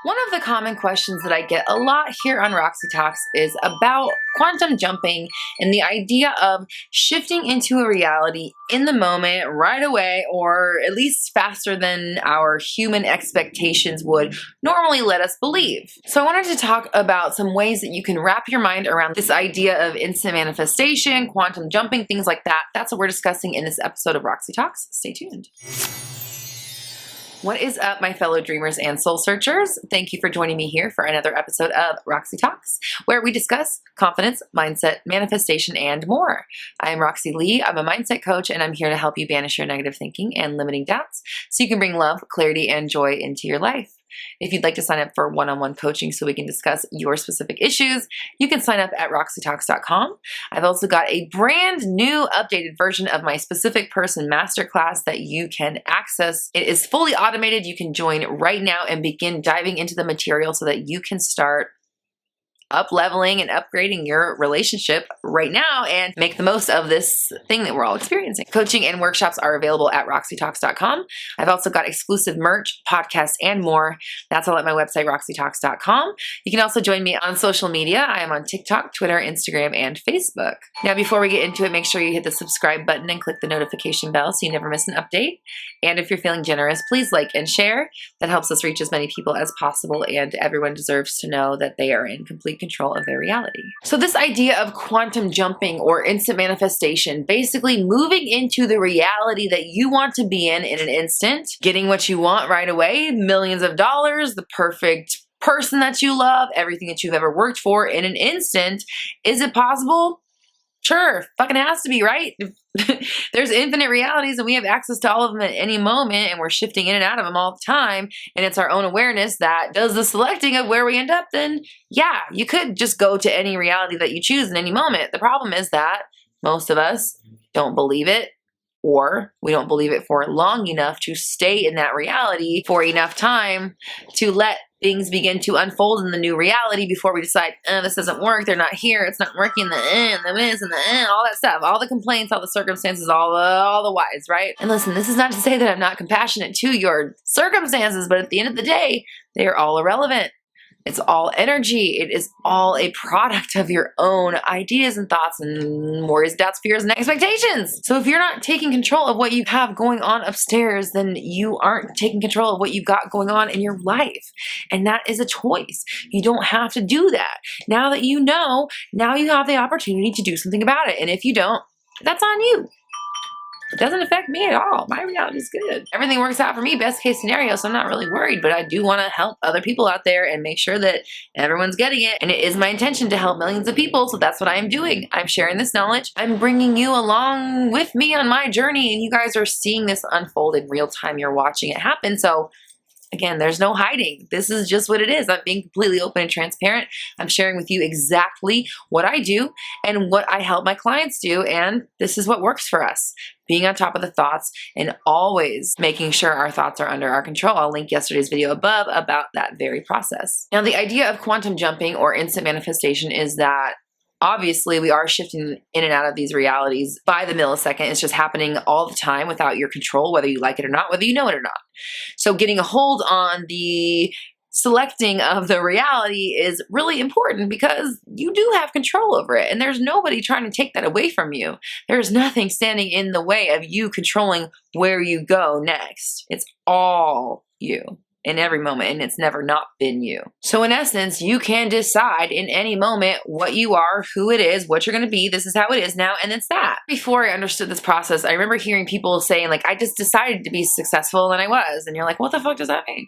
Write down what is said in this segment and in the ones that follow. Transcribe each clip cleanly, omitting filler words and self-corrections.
One of the common questions that I get a lot here on Roxy Talks is about quantum jumping and the idea of shifting into a reality in the moment, right away, or at least faster than our human expectations would normally let us believe. So I wanted to talk about some ways that you can wrap your mind around this idea of instant manifestation, quantum jumping, things like that. That's what we're discussing in this episode of Roxy Talks. Stay tuned. What is up, my fellow dreamers and soul searchers? Thank you for joining me here for another episode of Roxy Talks, where we discuss confidence, mindset, manifestation, and more. I am Roxy Lee. I'm a mindset coach, and I'm here to help you banish your negative thinking and limiting doubts so you can bring love, clarity, and joy into your life. If you'd like to sign up for one-on-one coaching so we can discuss your specific issues, you can sign up at roxytalks.com. I've also got a brand new updated version of my specific person masterclass that you can access. It is fully automated. You can join right now and begin diving into the material so that you can start up-leveling and upgrading your relationship right now and make the most of this thing that we're all experiencing. Coaching and workshops are available at roxytalks.com. I've also got exclusive merch, podcasts, and more. That's all at my website, roxytalks.com. You can also join me on social media. I am on TikTok, Twitter, Instagram, and Facebook. Now, before we get into it, make sure you hit the subscribe button and click the notification bell so you never miss an update. And if you're feeling generous, please like and share. That helps us reach as many people as possible, and everyone deserves to know that they are in complete control of their reality. So this idea of quantum jumping or instant manifestation, basically moving into the reality that you want to be in an instant, getting what you want right away, millions of dollars, the perfect person that you love, everything that you've ever worked for in an instant. Is it possible? Sure, fucking has to be, right? There's infinite realities and we have access to all of them at any moment, and we're shifting in and out of them all the time, and it's our own awareness that does the selecting of where we end up. Then yeah, you could just go to any reality that you choose in any moment. The problem is that most of us don't believe it, or we don't believe it for long enough to stay in that reality for enough time to let things begin to unfold in the new reality before we decide, this doesn't work, they're not here, it's not working, the this and the all that stuff, all the complaints, all the circumstances, all the whys, right? And listen, this is not to say that I'm not compassionate to your circumstances, but at the end of the day, they are all irrelevant. It's all energy. It is all a product of your own ideas and thoughts and worries, doubts, fears, and expectations. So if you're not taking control of what you have going on upstairs, then you aren't taking control of what you've got going on in your life. And that is a choice. You don't have to do that. Now that you know, now you have the opportunity to do something about it. And if you don't, that's on you. It doesn't affect me at all. My reality is good. Everything works out for me, best case scenario, so I'm not really worried, but I do want to help other people out there and make sure that everyone's getting it. And it is my intention to help millions of people, so that's what I am doing. I'm sharing this knowledge. I'm bringing you along with me on my journey, and you guys are seeing this unfold in real time. You're watching it happen, so again, there's no hiding. This is just what it is. I'm being completely open and transparent. I'm sharing with you exactly what I do and what I help my clients do, and this is what works for us. Being on top of the thoughts and always making sure our thoughts are under our control. I'll link yesterday's video above about that very process. Now, the idea of quantum jumping or instant manifestation is that obviously, we are shifting in and out of these realities by the millisecond. It's just happening all the time without your control, whether you like it or not, whether you know it or not. So getting a hold on the selecting of the reality is really important because you do have control over it, and there's nobody trying to take that away from you. There's nothing standing in the way of you controlling where you go next. It's all you in every moment, and it's never not been you. So in essence, you can decide in any moment what you are, who it is, what you're going to be. This is how it is now, and it's that. Before I understood this process, I remember hearing people saying, like, I just decided to be successful, and I was. And you're like, what the fuck does that mean?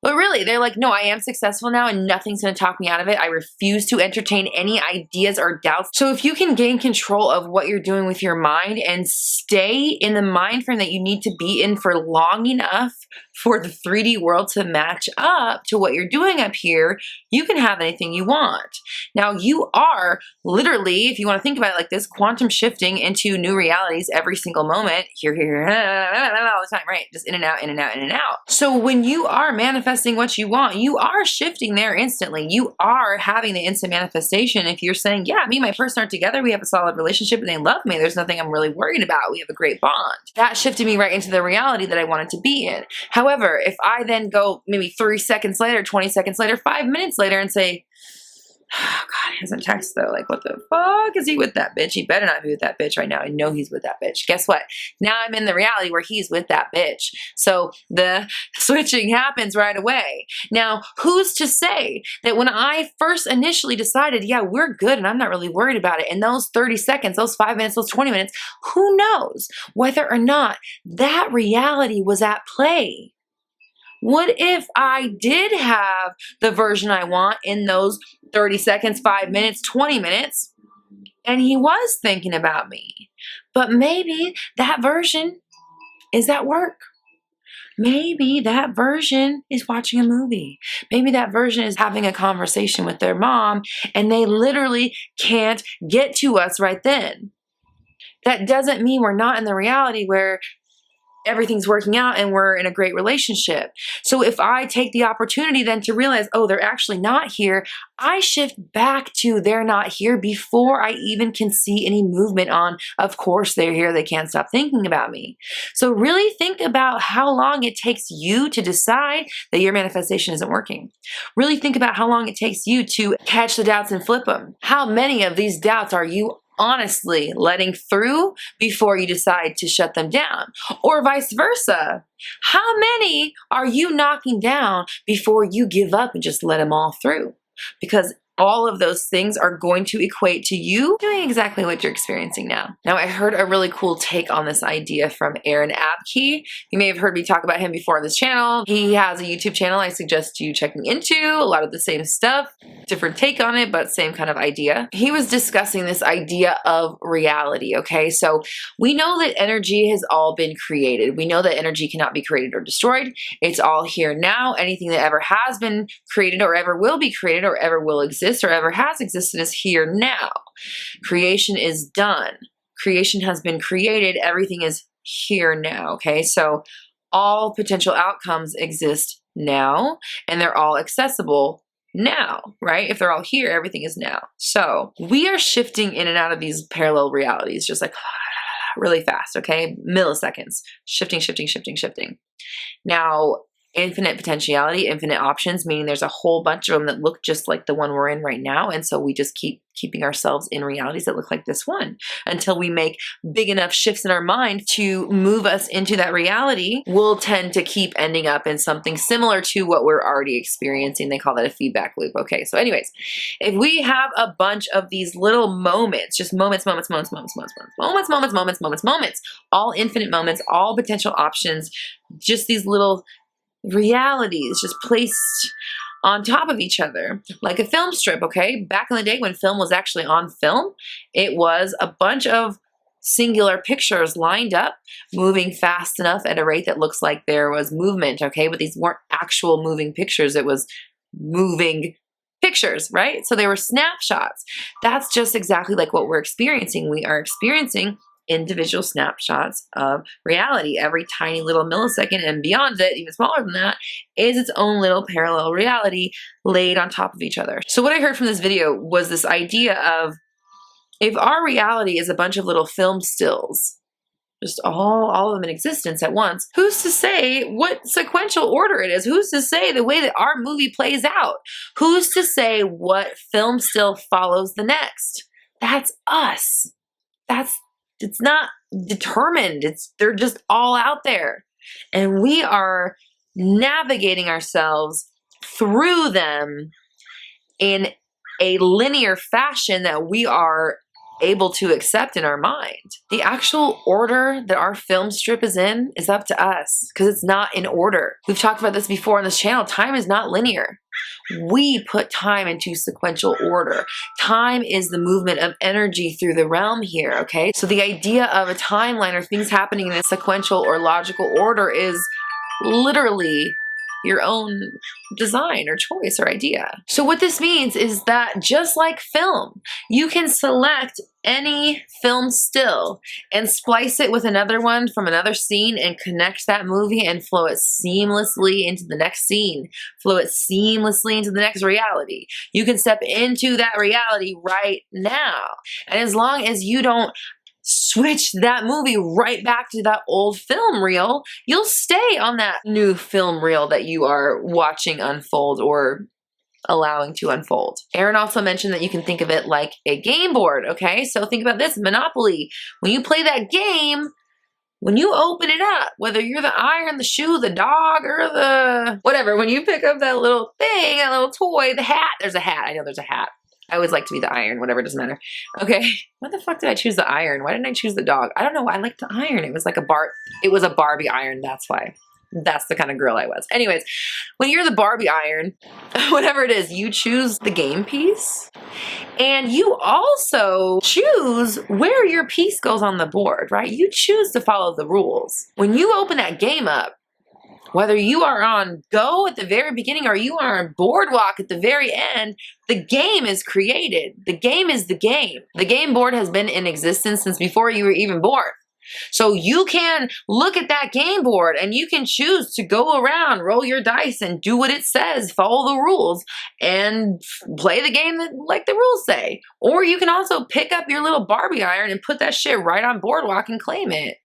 But really, they're like, no, I am successful now and nothing's going to talk me out of it. I refuse to entertain any ideas or doubts. So if you can gain control of what you're doing with your mind and stay in the mind frame that you need to be in for long enough for the 3D world to match up to what you're doing up here, you can have anything you want. Now, you are literally, if you want to think about it like this, quantum shifting into new realities every single moment, here, all the time, right? Just in and out, in and out, in and out. So when you are manifesting manifesting what you want, you are shifting there instantly. You are having the instant manifestation if you're saying, yeah, me and my person are together, we have a solid relationship and they love me, there's nothing I'm really worried about, we have a great bond. That shifted me right into the reality that I wanted to be in. However, if I then go maybe 3 seconds later, 20 seconds later, 5 minutes later and say, oh God, he hasn't texted though. Like, what the fuck is he with that bitch? He better not be with that bitch right now. I know he's with that bitch. Guess what? Now I'm in the reality where he's with that bitch. So the switching happens right away. Now, who's to say that when I first initially decided, yeah, we're good and I'm not really worried about it, in those 30 seconds, those 5 minutes, those 20 minutes, who knows whether or not that reality was at play? What if I did have the version I want in those 30 seconds, 5 minutes, 20 minutes, and he was thinking about me? But maybe that version is at work. Maybe that version is watching a movie. Maybe that version is having a conversation with their mom, and they literally can't get to us right then. That doesn't mean we're not in the reality where everything's working out and we're in a great relationship. So if I take the opportunity then to realize, oh, they're actually not here, I shift back to they're not here before I even can see any movement on, of course they're here, they can't stop thinking about me. So really think about how long it takes you to decide that your manifestation isn't working. Really think about how long it takes you to catch the doubts and flip them. How many of these doubts are you honestly letting through before you decide to shut them down? Or vice versa. How many are you knocking down before you give up and just let them all through? Because all of those things are going to equate to you doing exactly what you're experiencing now. Now, I heard a really cool take on this idea from Aaron Abke. You may have heard me talk about him before on this channel. He has a YouTube channel I suggest you checking into. A lot of the same stuff, different take on it, but same kind of idea. He was discussing this idea of reality, okay? So we know that energy has all been created. We know that energy cannot be created or destroyed. It's all here now. Anything that ever has been created or ever will be created or ever will exist or ever has existed is here now. Creation is done. Creation has been created. Everything is here now, okay? So all potential outcomes exist now, and they're all accessible now, right? If they're all here, everything is now. So we are shifting in and out of these parallel realities, just like really fast, okay? Milliseconds, shifting, shifting, shifting, shifting. Now, infinite potentiality, infinite options, meaning there's a whole bunch of them that look just like the one we're in right now. And so we just keep keeping ourselves in realities that look like this one until we make big enough shifts in our mind to move us into that reality. We'll tend to keep ending up in something similar to what we're already experiencing. They call that a feedback loop. Okay, so anyways, if we have a bunch of these little moments, just moments, all infinite moments, all potential options, just these little realities just placed on top of each other, like a film strip, okay? Back in the day when film was actually on film, it was a bunch of singular pictures lined up, moving fast enough at a rate that looks like there was movement, okay? But these weren't actual moving pictures, it was moving pictures, right? So they were snapshots. That's just exactly like what we're experiencing. We are experiencing individual snapshots of reality. Every tiny little millisecond and beyond it, even smaller than that, is its own little parallel reality laid on top of each other. So what I heard from this video was this idea of, if our reality is a bunch of little film stills, just all of them in existence at once, who's to say what sequential order it is? Who's to say the way that our movie plays out? Who's to say what film still follows the next? That's us. It's not determined. They're just all out there. And we are navigating ourselves through them in a linear fashion that we are able to accept in our mind. The actual order that our film strip is in is up to us because it's not in order. We've talked about this before on this channel. Time is not linear. We put time into sequential order. Time is the movement of energy through the realm here, okay? So the idea of a timeline or things happening in a sequential or logical order is literally your own design or choice or idea. So what this means is that just like film, you can select any film still and splice it with another one from another scene and connect that movie and flow it seamlessly into the next scene, flow it seamlessly into the next reality. You can step into that reality right now. And as long as you don't switch that movie right back to that old film reel, you'll stay on that new film reel that you are watching unfold or allowing to unfold. Aaron also mentioned that you can think of it like a game board, okay? So think about this, Monopoly. When you play that game, when you open it up, whether you're the iron, the shoe, the dog, or the whatever, when you pick up that little thing, that little toy, the hat, there's a hat. I know there's a hat. I always like to be the iron, whatever, it doesn't matter. Okay, why the fuck did I choose the iron? Why didn't I choose the dog? I don't know, I like the iron. It was like it was a Barbie iron, that's why. That's the kind of girl I was. Anyways, when you're the Barbie iron, whatever it is, you choose the game piece and you also choose where your piece goes on the board, right? You choose to follow the rules. When you open that game up, whether you are on go at the very beginning or you are on boardwalk at the very end, the game is created. The game is the game. The game board has been in existence since before you were even born. So you can look at that game board and you can choose to go around, roll your dice and do what it says, follow the rules and play the game like the rules say. Or you can also pick up your little Barbie iron and put that shit right on boardwalk and claim it.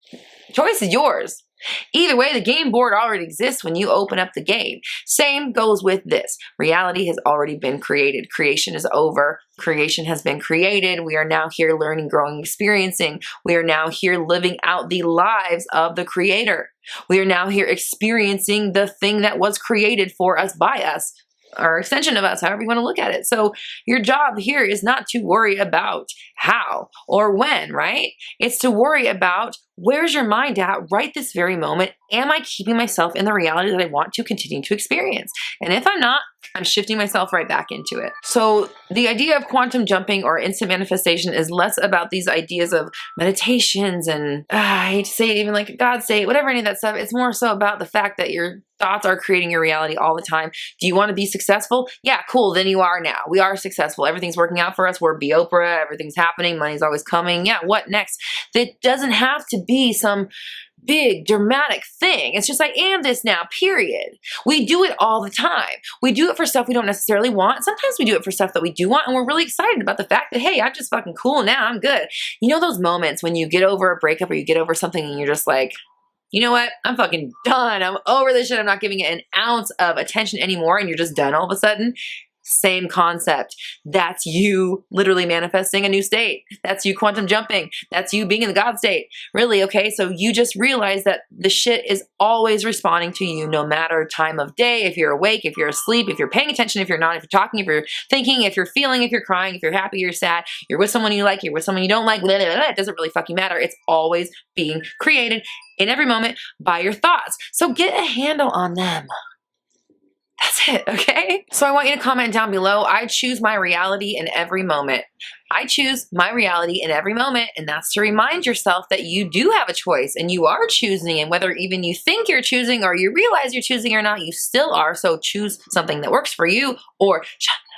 Choice is yours. Either way, the game board already exists when you open up the game. Same goes with this. Reality has already been created. Creation is over. Creation has been created. We are now here learning, growing, experiencing. We are now here living out the lives of the creator. We are now here experiencing the thing that was created for us by us, or extension of us, however you want to look at it. So your job here is not to worry about how or when, right? It's to worry about where's your mind at right this very moment? Am I keeping myself in the reality that I want to continue to experience? And if I'm not, I'm shifting myself right back into it. So the idea of quantum jumping or instant manifestation is less about these ideas of meditations and I hate to say it, even like God say it, whatever, any of that stuff. It's more so about the fact that your thoughts are creating your reality all the time. Do you want to be successful? Yeah, cool. Then you are now. We are successful. Everything's working out for us. We're be Oprah. Everything's happening. Money's always coming. Yeah, what next? That doesn't have to be some big dramatic thing. It's just I am this now, period. We do it all the time. We do it for stuff we don't necessarily want. Sometimes we do it for stuff that we do want and we're really excited about the fact that, hey, I'm just fucking cool now. I'm good. You know those moments when you get over a breakup or you get over something and you're just like, you know what? I'm fucking done. I'm over this shit. I'm not giving it an ounce of attention anymore and you're just done all of a sudden. Same concept. That's you literally manifesting a new state. That's you quantum jumping. That's you being in the God state. Really, okay? So you just realize that the shit is always responding to you no matter time of day, if you're awake, if you're asleep, if you're paying attention, if you're not, if you're talking, if you're thinking, if you're feeling, if you're crying, if you're happy, you're sad, you're with someone you like, you're with someone you don't like, blah, blah, blah. It doesn't really fucking matter. It's always being created in every moment by your thoughts. So get a handle on them. That's it, okay? So I want you to comment down below. I choose my reality in every moment. I choose my reality in every moment, and that's to remind yourself that you do have a choice and you are choosing, and whether even you think you're choosing or you realize you're choosing or not, you still are. So choose something that works for you or shut the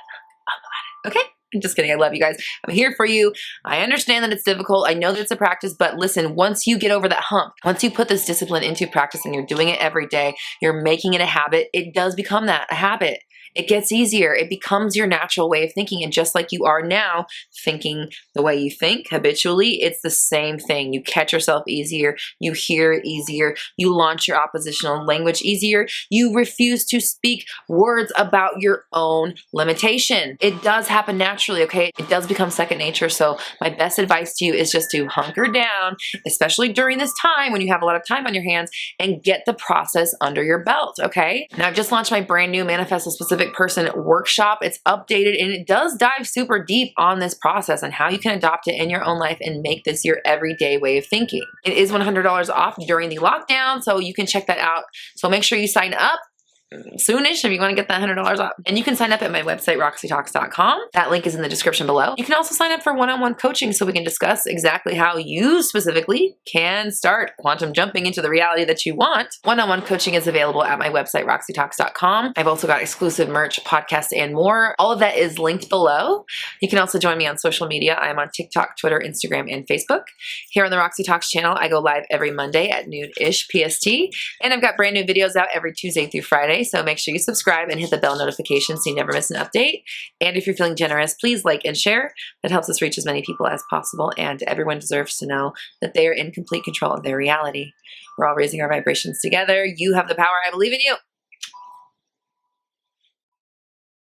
fuck up about it, okay? I'm just kidding. I love you guys. I'm here for you. I understand that it's difficult. I know that it's a practice, but listen, once you get over that hump, once you put this discipline into practice and you're doing it every day, you're making it a habit, it does become that, a habit. It gets easier. It becomes your natural way of thinking. And just like you are now thinking the way you think habitually, it's the same thing. You catch yourself easier. You hear easier. You launch your oppositional language easier. You refuse to speak words about your own limitation. It does happen naturally, okay? It does become second nature. So my best advice to you is just to hunker down, especially during this time when you have a lot of time on your hands, and get the process under your belt, okay? Now I've just launched my brand new Manifest a Specific Person workshop. It's updated and it does dive super deep on this process and how you can adopt it in your own life and make this your everyday way of thinking. It is $100 off during the lockdown, so you can check that out. So make sure you sign up. soonish if you want to get that $100 off. And you can sign up at my website, roxytalks.com. That link is in the description below. You can also sign up for one-on-one coaching so we can discuss exactly how you specifically can start quantum jumping into the reality that you want. One-on-one coaching is available at my website, roxytalks.com. I've also got exclusive merch, podcasts, and more. All of that is linked below. You can also join me on social media. I am on TikTok, Twitter, Instagram, and Facebook. Here on the Roxy Talks channel, I go live every Monday at noon-ish PST. And I've got brand new videos out every Tuesday through Friday. So make sure you subscribe and hit the bell notification so you never miss an update. And if you're feeling generous, please like and share. That helps us reach as many people as possible. And everyone deserves to know that they are in complete control of their reality. We're all raising our vibrations together. You have the power. I believe in you.